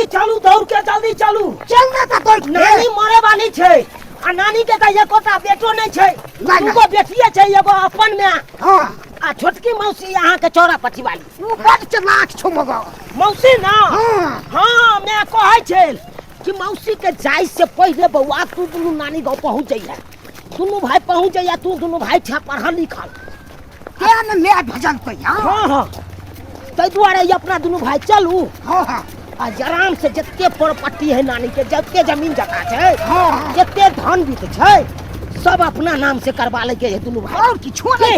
जल्दी चलू दौड़ के जल्दी चलू चल ना तो नानी मरे वाली छै आ नानी के त एकोटा बेटो नहीं छै दूगो बेटिए छै एगो अपन में हां आ छोटकी मौसी यहाँ के चौरा पट्टी वाली वो बड़ चलाक छो मगा मौसी ना हां हाँ मैं कहै छै कि मौसी के जाय से पहले बउआ तू दुनू नानी गाँव पहुँच जाइए दुनू भाई पहुँच जाइए तू दुनू भाई छा पढ़ल लिखल क्या न ले भजन को हां हाँ हाँ तै दुआरे ये अपना दुनू भाई चलू हां हां आ आराम से जत्ते प्रॉपर्टी है नानी के जत्ते जमीन जगह छै हां जत्ते धन बीत छै सब अपना नाम से करवा ले के दुनू भाई और की छोड़े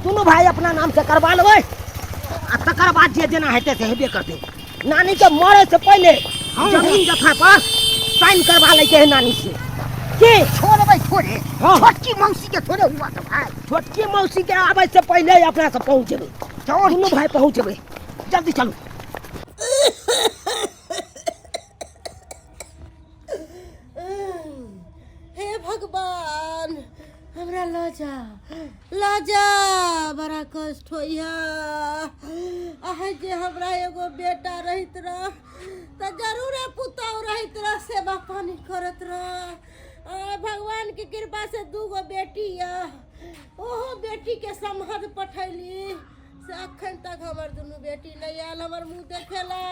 दुनू भाई अपना नाम से करवा लेबै आ तकर बाद जे जेना हेतै से हेबे करतै नानी के मरे से पहले जमीन जगह पर साइन करवा ले के है नानी से की छोड़े भाई छोड़े हाँ। छोटकी मौसी के थोड़े हुआ तो भाई छोटकी मौसी के आबै से पहले अपना सब पहुँच जेबै चल दुनू भाई पहुँच जेबै जल्दी चलू हे भगवान हमरा लाजा बड़ा कष्ट होइया आह जे हमरा एगो बेटा रहित रह त जरूरे पुतौ रहित रह सेवा पानी करत रह भगवान के कृपा से दूगो बेटी या ओहो बेटी के समहद पठैली से अखन तक हमर दुनू बेटी नहीं आयल हमर मुंह देखेला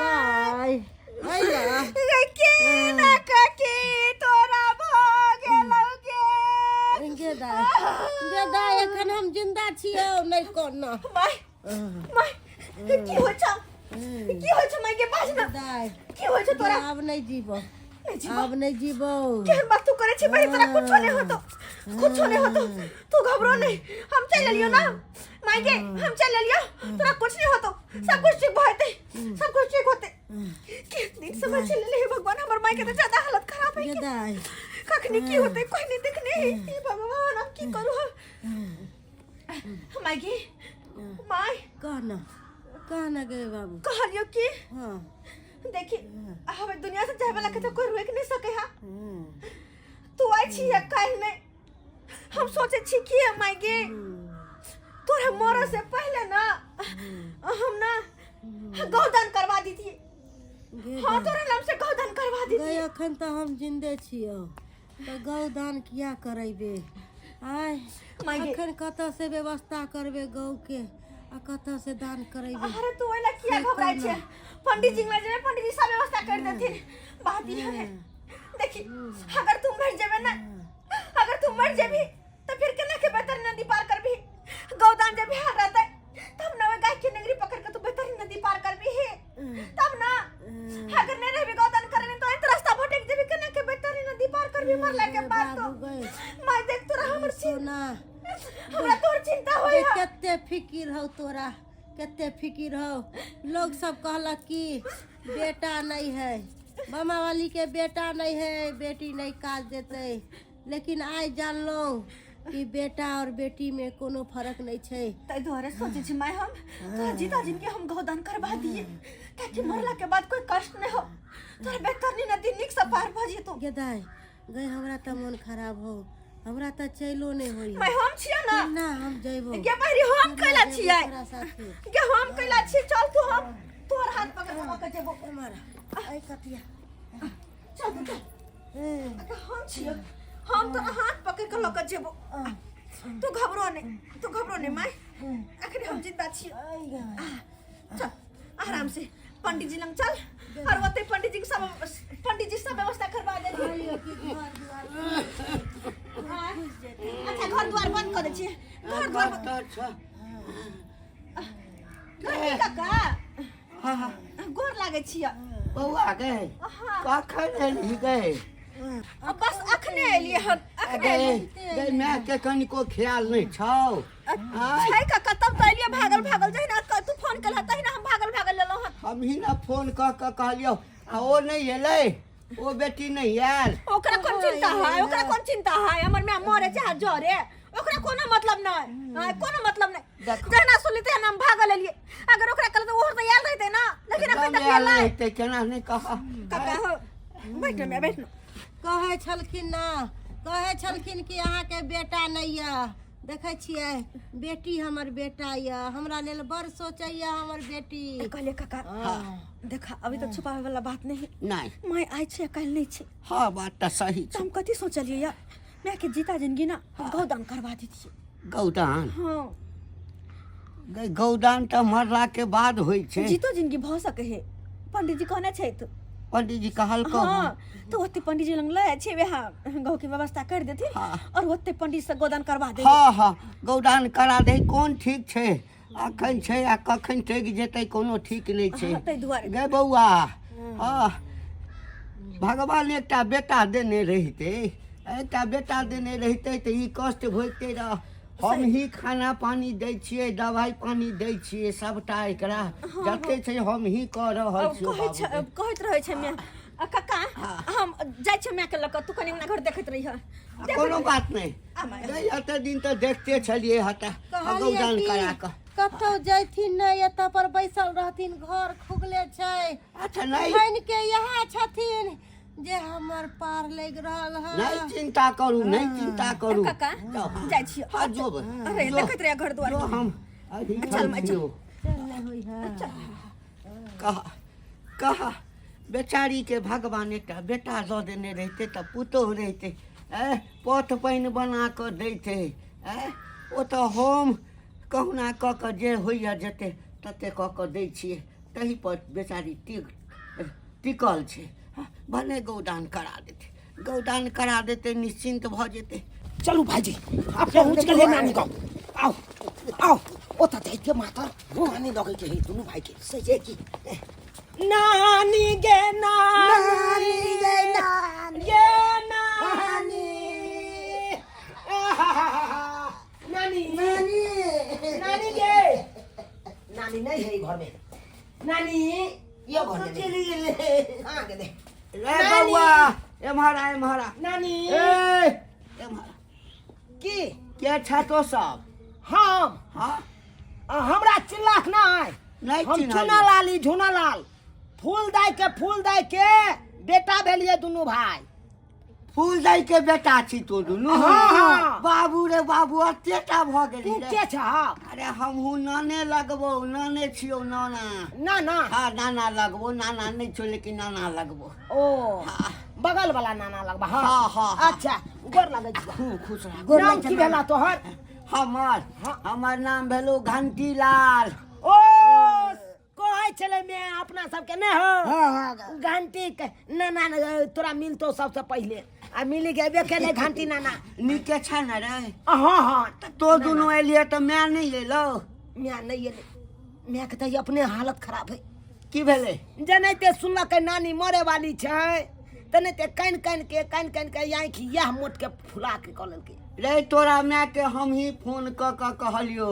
गाय आइया के ना काकी तोरा भगे लगे गेदा एखन हम जिंदा छियौ नहीं कोना माय की हो छ माय के पास ना दाय की हो छ तोरा अब नहीं जीबो केहन बात तू करे छी भाई तोरा कुछ नहीं होतो तू घबरो नहीं हम चल लियो ना माय के हम चल लियो तोरा कुछ नहीं होतो सब कुछ ठीक होते सब कुछ ठीक होते कितनी समझ ले हे भगवान हमर माय के तो ज्यादा हालत खराब है दाय कखनी की होते कोई नहीं देखने हे भगवान अब की करू माय के माय कहना गए बाबू कहलियो की हां देखी हमें दुनिया से जाए वाला के तो कोई रोक नहीं सके हा तू आई छी या काल में हम सोचे छी कि माय गे तोरे मरे से पहले ना हम ना गौदान करवा दी थी हां तोरे नाम से गौदान करवा दी थी अखन तो हम जिंदे छियो तो गौदान किया करेबे आय अखन कत से व्यवस्था करबे गौ के आ कत से दान करेबे अरे तू ओला किया घबराई छे पंडित जी में जे पंडित जी सब व्यवस्था कर देथिन बात ये है देखी अगर तुम मर जेबे ना अगर तुम मर जेबी तो फिर केना के बेहतर नदी पार करबी गौदान जब हार रहता तब ना गाय की नगरी पकड़ के तू बेहतर नदी पार करबी है तब ना अगर नहीं रहबी गौदान करने तो अंत रास्ता भटक जेबी केना के बेहतर नदी पार करबी मरला के बाद तो मैं देख तोरा हमर सोना हमरा तोर चिंता होय केते फिकिर हो तोरा केते फिकिर हो लोग सब कहलक कि बेटा नहीं है मामा वाली के बेटा नहीं है बेटी नहीं काज देते लेकिन आज जान लो कि बेटा और बेटी में कोनो फर्क नहीं छे तै दोरे सोचे छी मैं हम तोरा जीता जिनके हम गौदान करवा दिए ताकि मरला के बाद कोई कष्ट नहीं हो तोरा बेतरनी नदी निक से पार भ जेतो गेदाय गई हमरा त मन खराब हो हमरा त चलो नहीं होई मैं हम छिया ना हम जइबो के बाहरी हम कैला छियै के हम कैला छी चल तू हम तोर हाथ पकड़ के जेबो हमारा आई कटिया चल तू हम छियै हम तो हाथ पकड़ के लक जेबो तू घबरो नहीं मैं अखनी हम जिंदा छियै चल आराम से पंडित जी लंग चल और वते पंडित जी सब व्यवस्था करवा दे अच्छा घर द्वार बंद कर दे छी घर द्वार काका हां गोर लागे छियै बौआ गए कखन एली गए बस अखने एलिए हन गए मैं के कनिको ख्याल नहीं छौ छै काका तब तो एलिए भागल जहिना तू फोन कला तहिना हम भागल लेलो हन हम ही ना फोन क के कहलियो आ ओ नहीं एलै ओ बेटी नहीं आयल ओकरा कौन चिंता है हमर में मरे चाहे जरे ओकरा कोनो मतलब नहीं कोनो मतलब नहीं जहिना सुनते हम भागल एलिए अगर ओकरा कल तो ओहर तो याद रहते ना लेकिन अभी तक याद रहते केना नहीं कहा काका हो बैठ कहे छलखिन कि अहाँ के बेटा नहीं है देखे छियै बेटी हमर बेटा या हमरा लेल बड़ सोचैया हमर बेटी कहलिए काका देखा अभी तो छुपावे वाला बात नहीं नहीं मैं आई छे कल नहीं छे हाँ बात तो सही तो हम कथी सोचलिए या मैं के जीता जिंदगी ना गौदान करवा दीजिए गौदान हाँ गौदान तो मरला के बाद होइ छे जीतो जिंदगी भ सके है पंडित जी कहने छे तो पंडित जी कहलको हाँ तो ओते पंडित जी लंग ले छे वहाँ गौ की व्यवस्था कर देती और ओते पंडित से गोदान करवा दे हाँ हाँ गौदान करा दे कौन ठीक छे अखन छे आ कखन टेक जेतै कोनो ठीक नहीं छे तै दुआरे गे बौआ हाँ भगवान एकटा बेटा देने रहिते एकटा बेटा देने रहिते तो ई कष्ट होइते रह हम ही खाना पानी दै छियै दवाई पानी दै छियै सबटा एकरा जते छै हम ही कऽ रहल छियै कहत रहे छे मैं काका हम जाय छे मैं के लक तू कनी हमरा घर देखत रही है कोनो बात नहीं एते दिन तो देखते छलिए हता गौदान करा के कतौ जैथिन नहीं एतऽ पर बैसल रहथिन घर खुगले छै अच्छा नहीं बहन के यहाँ छथिन जे हमर पार लग रहल है नहीं चिंता करू नहीं चिंता करू काका जाय छी हां जो अरे देखत रहे घर द्वार जो हम अभी चल मैं चल चल होई है कहा बेचारी के भगवान एकटा बेटा दऽ देने रहते तऽ पुतोह रहते पथ पानि बना कऽ दैते ओ तऽ हम कहुना कऽ कऽ जे होइए जेते तते कऽ कऽ दै छियै तही पर बेचारी टिकल छै भने गौदान करा देते निश्चिंत भ जेते चलू भाईजी आप पहुंच गए नानी गाँव आओ आओ ओता जाइते माता नानी लगे के है दोनों भाई के सही है की नानी गे नानी गे नानी नानी नानी गे नानी नहीं है घर में नानी यो घर में चली गेले कहां गेले रे बौआ एम्हरा नानी एम्हरा की के छतो सब हम हाँ हमरा चिल्लाक नहीं हम झुनालाल फूल दाई के बेटा भेलिए दुनू भाई फूल दाई के बेटा छी तो दुनू हाँ। बाबू रे बाबू अतेटा भ गेली तू रे के छ अरे हमहू नाने लगबो नाने छियो नाना नाना हाँ नाना लगबो नाना नहीं छो लेकिन नाना लगबो ओ हाँ। बगल वाला नाना लगबा हाँ, हाँ, हाँ। अच्छा गोर लगै छी खूब खुश रह गोर नाम की भेला तोहर हमर नाम भेलो घंटीलाल ओ कहै छले मैं अपना सबके ने हो घंटी नाना तोरा मिलतो सबसे पहले आ मिली के बेके घंटी नाना नीके छ न रे हाँ तो दुनू एलिए तो मैं नहीं एलो मैं नहीं एले मैं के त अपने हालत खराब है की भेले जनैते सुनलक नानी मरे वाली छै तनैते कान के आँखि यह मोट के फुला के कहल के रे तोरा मैं के हम ही फोन क कहलियो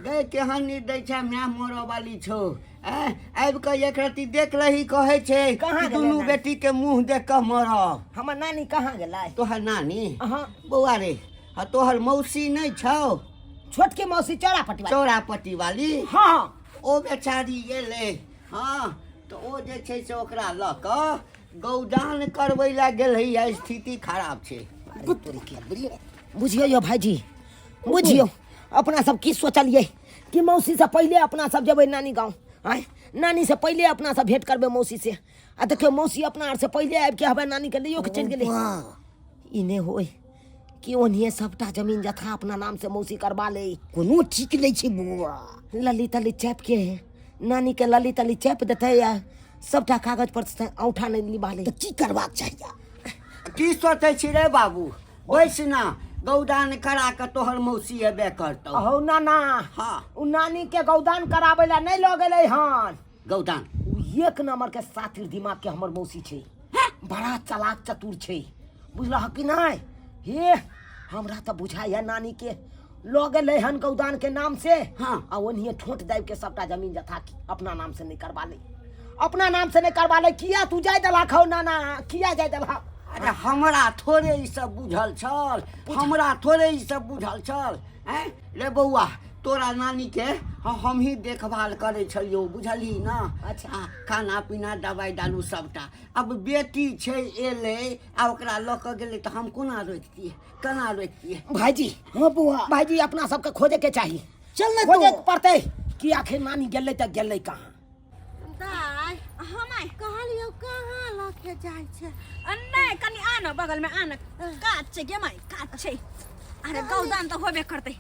गे केहन नी दै छै मैं मरऽ वाली छौ आबि के एक रति देख रही कहे छै कहाँ दुनू बेटी के मुंह देख के मरब हमर नानी कहाँ गेलै तोहर नानी हाँ बौआ रे तोहर मौसी नहीं छौ छोटकी मौसी चौरापट्टी वाली हाँ ओ बेचारी गेले हाँ तो ओ जे छै से ओकरा लऽ कऽ गौदान करबै ला गेलै स्थिति खराब छै बुझियो यो भाईजी बुझियो अपना सब की सोचलिए कि मौसी से पहले अपना सब जेबै नानी गाँव आय नानी से पहले अपना सब भेंट करबै मौसी से आ देखियो मौसी अपना से पहले आबि के हवे नानी के लियो के चल गेलै ई ने होय कि ओनिए सबटा जमीन जथा अपना नाम से मौसी करवा ले कोनो ठीक नहीं छै बुआ ललित अली चैप के नानी के ललित अली चैप देते या सबटा कागज पर औठा नहीं लिबा ले की करबाक चाहिए की सोचै छी रे बाबू बैस ना गौदान करा के तोहर मौसी एबे करतौ हो नाना हाँ उ नानी के गौदान कराबै ला नहीं लऽ गेलै हन गौदान एक नंबर के सातिर दिमाग के हमर मौसी छै बड़ा चालाक चतुर छै बुझलह कि नहीं हे हमरा तो बुझाइया नानी के लऽ गेलै हन गौदान के नाम से हाँ आ ओनिए ठोट दाबि के सबटा जमीन जथा अपना नाम से नहीं करवा ले अपना नाम से नहीं करवा ले किया तू जाय देला खौ नाना किया जाय देला अरे हमरा थोड़े ई सब बुझल छल हमरा थोड़े ई सब बुझल छल हैं रे बौआ तोरा नानी के हम ही देखभाल करे छलियो बुझली ना। अच्छा। खाना पीना दवाई दारू सबटा। अब बेटी छै एले आ ओकरा लऽ कऽ गेलै तऽ हम कोना रोकितियै केना रोकितियै। भाईजी हाँ बुआ भाईजी अपना सबके खोजे के चाहिए, चल ना खोजे तू पड़ते कि आखिर नानी गेलै तऽ गेलै कहाँ। दाई हम आइ कहलियो कहाँ लके जाइ छै। नहीं कनी आ न बगल में आ न काट छै गे माई काट छै। अरे गौदान तो होबे करते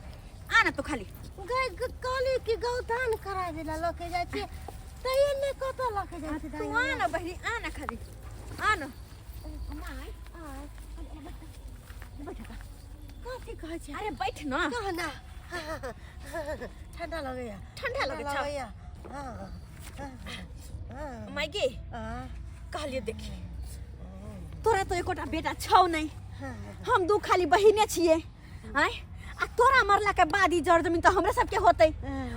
आ न तू खाली गई कहली कि गौदान करा देला लके जाइ छै त ये ने कत लके जाइ छै। तू आ न बहरी आ न खाली आ न माई बैठ कथी कहै छै। अरे बैठ न कह ना ठंडा लगैया ठंडा लगे छ हां माई गे कहलिए देखी तोरा तो एकोटा बेटा छौ नहीं, हम दू खाली बहिने छिए आय आ तोरा मरला के बाद ई जड़ जमीन तो हमरे सबके होते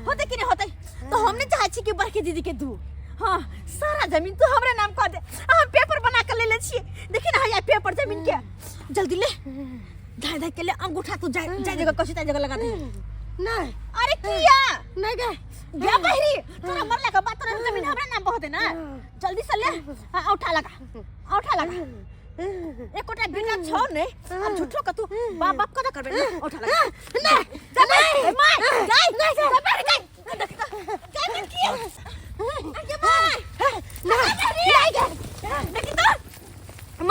होते कि नहीं होते। तो हम नहीं चाहे छी कि बड़की दीदी के दू हाँ सारा जमीन तू हमरे नाम कर दे। हम पेपर बना के ले ले छिए देखी ना ये पेपर जमीन के जल्दी ले धाय धाय के ले अंगूठा तू जाय जाय जगह कोशिश जगह लगा दे। नहीं अरे किया नहीं गए क्या बहरी तोरा मरला के बाद तोरा जमीन हमरे नाम पे होते ना जल्दी से ले औठा लगा एकोटा बेटा छौ ने अब झूठो का तू बाप बाप कदा करबे ना औठा लगा नहीं माय गाय नहीं बैठ गई देख तो क्या कर किया अरे माय नहीं गई देख तो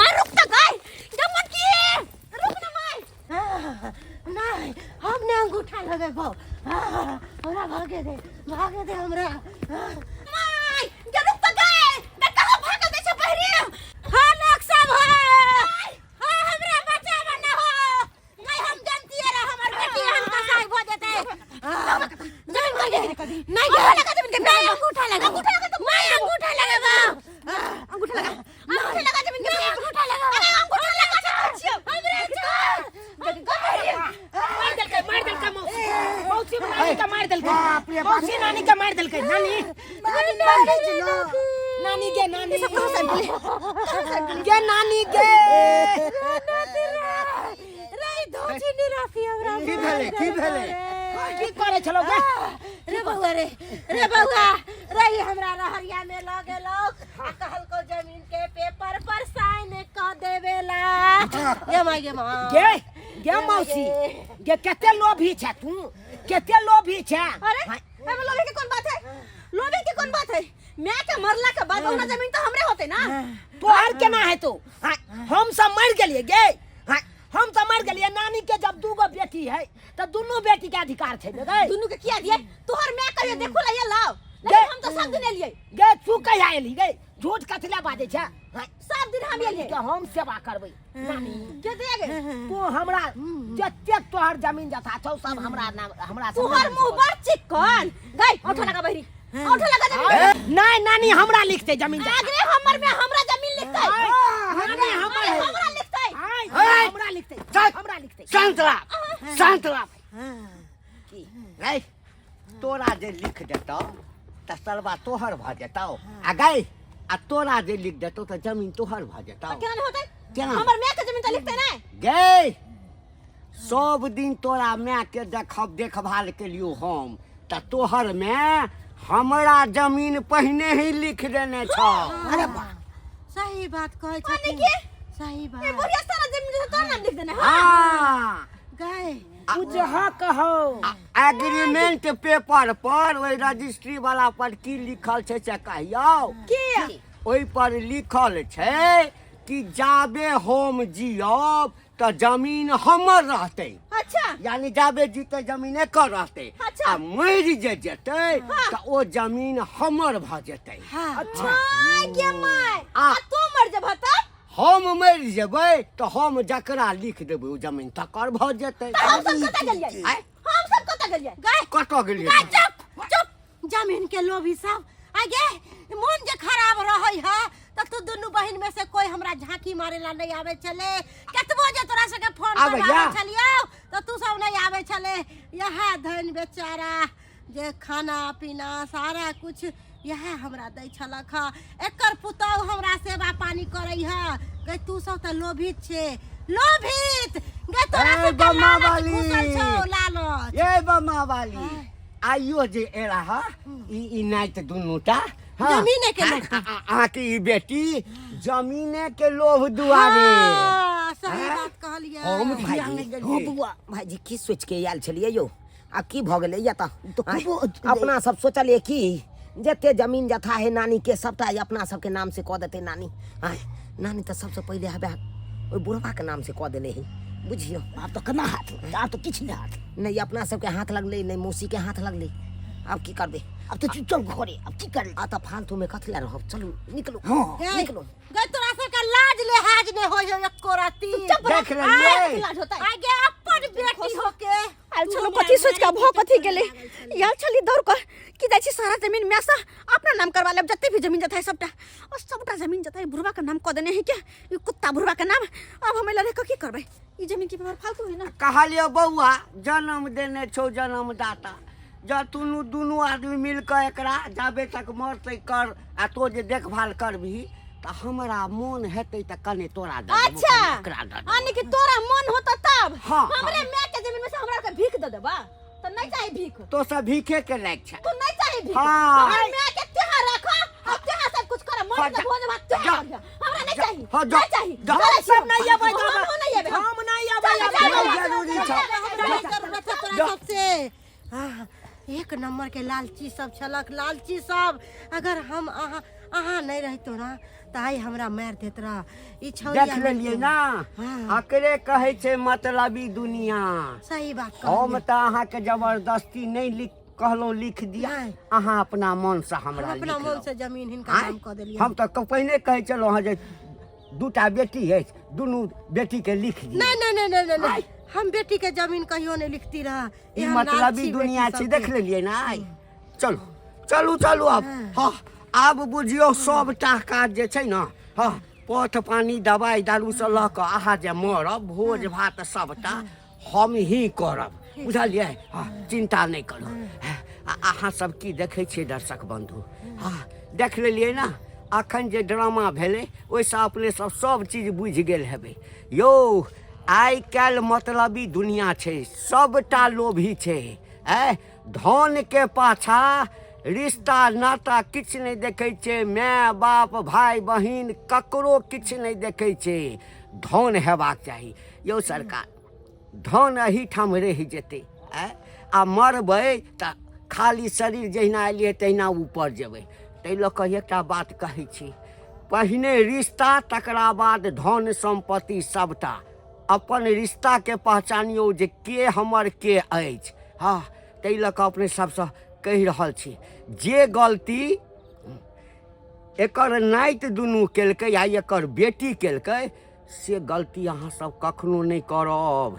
मार रुक तो गाय जमन की रुक ना माय नहीं हमने अंगूठा लगे भाव हमरा भागे दे हमरा माय क्या रुक तो गए मैं कहां भाग दे छ बहरी हां लोग सब है हां हमरा बचा बना हो नहीं हम जानती है हमर बेटी हम कसाई हो जेते जमीन भागे नहीं लगा जमीन के नहीं अंगूठा लगा तो मैं अंगूठा लगा अंगूठा लगा जमीन के अंगूठा लगा अरे अंगूठा लगा छियो हमरे मार दल का मौसी नानी का मार दल मौसी नानी का मार दल नानी नानी गे नानी सब कहां से बोले गे नानी गे रे धोची नहीं राखी हमरा की भेले की करे छलो गे। रे बउआ रे हमरा रहरिया में ल गेलो आ कहल को जमीन के पेपर पर साइन क देवेला ये माई गे मौसी गे केते लोभी छै तू केते लोभी छै। अरे एमे लोभी के कौन बात है लोभी की कौन बात है मैं के मरला के बाद ओना जमीन तो हमरे होते ना तोहर केना है तू हम सब मर गेलिए गे हम सब मर गेलिए। नानी के जब दूगो बेटी है तो दोनों बेटी के अधिकार छै गे दोनों के किया दिए तोहर मैं कहियो देखो ला ये लाओ लेकिन हम तो सब दिन लिए गे तू कहिया एली गे झूठ कथला बाजे छै सब दिन हम लिए के हम सेवा करबै नानी के देगे तू हमरा जते तोहर जमीन जथा छौ सब हमरा तोहर मुंह बड़ चिकन गई औठा लगा बहरी औठा लगा जमीन नहीं नानी हमरा लिखते जमीन आगरे हमर में हमरा जमीन लिखते नानी हमरा लिखते हमरा लिखते शांत रह की रे तोरा जे लिख देतौ त सरवा तोहर भ जेतौ आ गई आ तोरा जे लिख देतौ त जमीन तोहर भ जेतौ केना नहीं होते केना हमर मैं के जमीन तो लिखते ना गई सब दिन तोरा माय के देखभाल के लियो हम त तोहर में हमरा जमीन पहिने ही लिख देने छौ। अरे सही बात कहै माने छथिन के सही ये बात बुढ़िया सारा जमीन तो नाम लिख देना हां गए तू जहाँ कहो एग्रीमेंट पेपर पर ओई रजिस्ट्री वाला पर की लिखल छै से कहियो के ओई पर लिखल छै कि जाबे हम जियब त जमीन हमर रहतै अच्छा यानी जाबे जीते जमीन एकर रहतै अच्छा। आ मरि जे जेतै त ओ जमीन हमर भ जेतै। अच्छा के माय आ तू मर जब त हम मरि जेबै त हम जकरा लिख देबै ओ जमीन तकर भ जेतै। हम सब कत गेलिए हम सब कत गेलिए गए कतऽ गेलियै चुप जमीन के लोभी सब आगे मन जे खराब रहै है त तू दुनू बहिन में से कोई हमरा झांकी मारेला नहीं आवे चले कतबो जे तोरा सके फोन आबे करबा या। चलियो त तू सब नहीं आवे चले यह धन बेचारा जे खाना पीना सारा कुछ यह हमरा दै छलक एकर पुतौ हमरा सेवा पानी करै है गे तू सब त लोभित छे लोभित गे तोरा ए से बम्मा वाली। लालच ये बम्मा कन्या वाली आइयो जे एला ह ई नाइत दुनूटा जमीने के लोभ। आके ई बेटी जमीने के लोभ दुआरे सही बात कहलियै। हम भाईजी हो बुआ भाईजी की सोच के आयल छलियै यो आ की भ गेलै या त अपना सब सोचलिए कि जते जमीन जथा है नानी के सबटा अपना सबके नाम से कह देते नानी। नानी तो सबसे पहले हबे ओइ बुढ़वा के नाम से कह देले है बुझियो। आब तो केना हाथ आब तो किछ नहीं हाथ नहीं अपना सबके हाथ लगले नहीं मौसी के हाथ लगले। अब की करबे अब तो चल घरे अब की करे आ त फालतू में कथला रह चलू निकलो निकलो गई तोरा सब का लाज लिहाज ने हो यो एको राती। देख रहिए आगे अपन बेटी होके आल चलो कथी सोच के भो कथी गेले यार चली दौड़ कर कि जाइ छी सारा जमीन में से अपना नाम करवा ले जत्ते भी जमीन जथा है सबटा और सबटा जमीन जथा बुढ़वा का नाम क देने है क्या ये कुत्ता बुढ़वा का नाम। अब हमें लड़े की करबे ई जमीन की व्यवहार फालतू है ना। कहलियो बउआ जन्म देने छौ जन्मदाता जा तुनु दुनू आदमी मिलकर एकरा जाबे तक मरते कर आ तो जे देखभाल करबी त हमरा मन हेतै त कने तोरा दे देबो, अच्छा कने एकरा दे देबो। आने की तोरा मन होता तब हाँ, हमरे मैं के जमीन में से हमरा के भीख दे देबा तो नहीं चाहिए भीख तो सब भीखे के लायक छै। तो नहीं चाहिए भीख हाँ। हमरे मैं के त्यहां रखो और त्यहां सब कुछ करे मन हाँ, से भोज भात त्यहां हमरा नहीं चाहिए हाँ, नहीं चाहिए जा। सब नहीं आबै हम नहीं आबै हम नहीं आबै जरूरी छै। जरूरत है तोरा सबसे। एक नंबर के लालची सब छलक लालची सब। अगर हम अहाँ नहीं रहतो ना त आई हमरा मार देत रह। ई छौरिया देख लेलिए ना अकरे कहै छै मतलबी दुनिया। सही बात हम कहलियै। त अहाँ के जबरदस्ती नहीं लिख कहलो लिख दिया अहाँ अपना मन से हमरा अपना लिख मन लो। से जमीन हिनका आँय? नाम क देलियै। हम तो पहिने कहै चलो हाँ जे दूटा बेटी है दुनू बेटी के लिख दिया। नहीं नहीं नहीं नहीं नहीं हम बेटी के जमीन कहियो नहीं लिखती रहा। ई मतलबी दुनिया छै देख लेलिए ना। चलो चलू चलू अब हाँ आब बुझियो सबटा काज जे छै ना हाँ पथ पानी दवाई दारू से लऽ कऽ अहाँ जे मरब भोज भात सबटा हम ही करब बुझलिए। हाँ चिंता नहीं करू। अहाँ सब की देखै छियै दर्शक बंधु हाँ देख लेलिए ना अखन जे ड्रामा भेलै ओहिसँ अपने सब चीज बुझि गेल हेबै यौ। आइ काल्हि मतलबी दुनिया छै सबटा लोभी छै धन के पाछा रिश्ता नाता किछु नहीं देखै छै माय बाप भाई बहिन ककरो किछु नहीं देखै छै धन हेबाक चाही यौ। सरकार धन एहीठाम रहि जेतै आ मरबै तऽ खाली शरीर जहिना एलियै तहिना ऊपर जेबै। ताहि लऽ कऽ एकटा बात कहै छी पहिने रिश्ता तकरा बाद धन सम्पत्ति सबटा अपन रिश्ता के पहचानियो जे के हमर के अछि। हाँ ताहि लऽ कऽ अपने सबसँ कहि रहल छी जे गलती एकर नाइत दुनू केलकै आ एकर बेटी केलकै से गलती अहाँ सब कखनो नहीं करब।